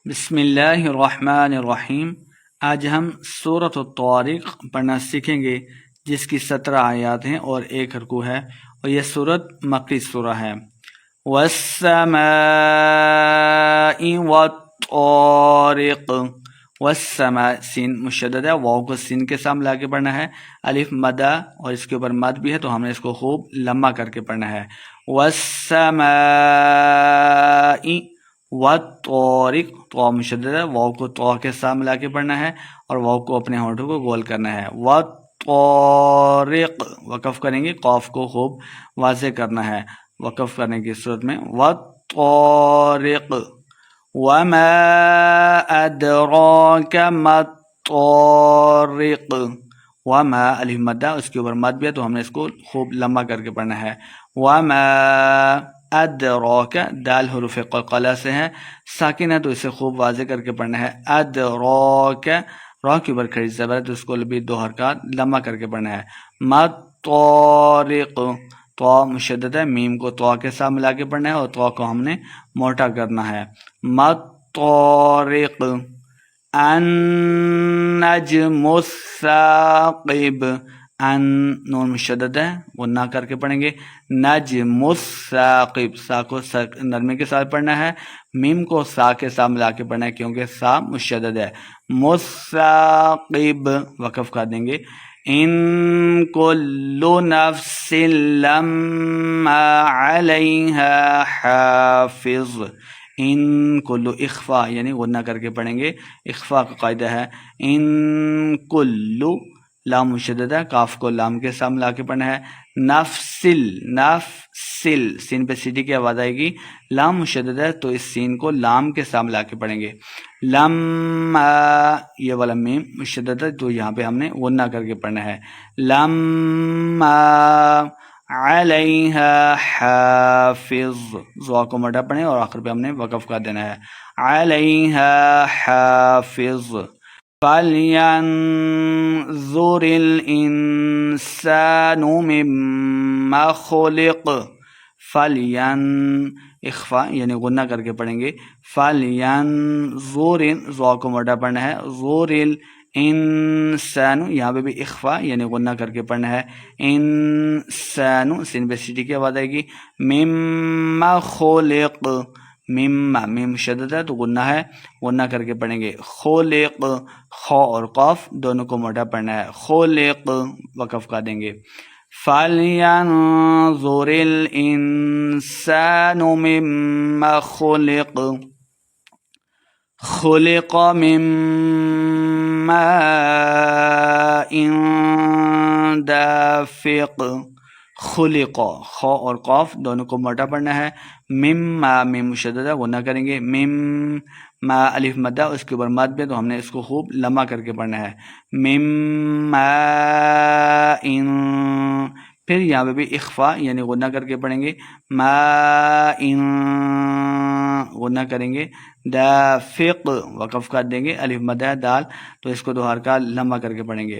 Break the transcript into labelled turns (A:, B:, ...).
A: بسم اللہ الرحمن الرحیم۔ آج ہم سورۃ الطارق پڑھنا سیکھیں گے، جس کی 17 آیات ہیں اور 1 رکوع ہے، اور یہ سورۃ مکی سورہ ہے۔ والسماء والطارق، والسماء سین مشدد ہے، واو کو سین کے سامنے لا کے پڑھنا ہے، الف مدہ اور اس کے اوپر مد بھی ہے تو ہم نے اس کو خوب لمبا کر کے پڑھنا ہے۔ والسماء والطارق، تو مشدد ہے، واو کو تو کے ساتھ ملا کے پڑھنا ہے اور واو کو اپنے ہونٹوں کو گول کرنا ہے۔ والطارق، وقف کریں گے، قاف کو خوب واضح کرنا ہے وقف کرنے کی صورت میں۔ والطارق، وما ادراک ما الطارق، وما الف مدہ اس کے اوپر مد بھی ہے تو ہم نے اس کو خوب لمبا کر کے پڑھنا ہے۔ وما ادراک، دال حروف قلقلہ سے ہے، ساکن ہے تو اسے خوب واضح کر کے پڑھنا ہے۔ ادراک، را کے اوپر کھڑی زبر ہے تو اس کو بھی 2 حرکات لمبا کر کے پڑھنا ہے۔ ما الطارق، تو مشدد ہے، میم کو تو کے ساتھ ملا کے پڑھنا ہے اور تو کو ہم نے موٹا کرنا ہے۔ ما الطارق، النجم الثاقب، ان نون مشدد ہے وہ نہ کر کے پڑھیں گے۔ نجم الثاقب، سا کو نرمی کے ساتھ پڑھنا ہے، میم کو سا کے ساتھ ملا کے پڑھنا ہے کیونکہ سا مشدد ہے۔ مثاقب، وقف کر دیں گے۔ ان کل نفس لما علیہا حافظ، ان کلو اخفا یعنی غنہ کر کے پڑھیں گے، اخفا کا قاعدہ ہے۔ ان کلو، لام مشدد ہے، کاف کو لام کے ساتھ ملا کے پڑھنا ہے۔ نفسل، نفسل، سین پہ سیٹی کی آواز آئے گی، لام مشدد ہے تو اس سین کو لام کے ساتھ ملا کے پڑھیں گے۔ لما، یہ والا میم مشدد ہے تو یہاں پہ ہم نے غنہ کر کے پڑھنا ہے۔ لما علیہا حافظ، زوا کو مٹا پڑھیں اور آخر پہ ہم نے وقف کر دینا ہے۔ علیہا حافظ، فَلْيَنظُرِ الْإِنسَانُ مِمَّا خُلِقَ، فَلْيَن اخفا یعنی غنہ کر کے پڑھیں گے۔ فَلْيَنظُرِ، زوا کو موٹا پڑھنا ہے، ظُرِ الْإِنسَانُ، یہاں پہ بھی اخفا یعنی غنہ کر کے پڑھنا ہے۔ انسان، سین پہ سیٹی کی آواز آئے گی۔ مِمَّا خُلِقَ، مما، میم شدد ہے تو غنہ ہے، غنہ کر کے پڑھیں گے۔ خلق، خا اور قاف دونوں کو موٹا پڑھنا ہے۔ خلق، وقف کر دیں گے۔ فَلْيَنظُرِ الْإِنسَانُ مِمَّا خُلِقَ، خُلِقَ مِن مَّاءٍ دَافِقٍ، خلق، خا اور قاف دونوں کو موٹا پڑھنا ہے۔ مما، میم مشدد ہے، غنہ کریں گے۔ مم، ما الف مدہ اس کے اوپر مد بھی تو ہم نے اس کو خوب لمبا کر کے پڑھنا ہے۔ مما ان، پھر یہاں پہ بھی اخفا یعنی غنہ کر کے پڑھیں گے۔ ما ان، غنہ کریں گے۔ دافق، وقف کر دیں گے، الف مدہ دال تو اس کو 2 حرکات لمبا کر کے پڑھیں گے۔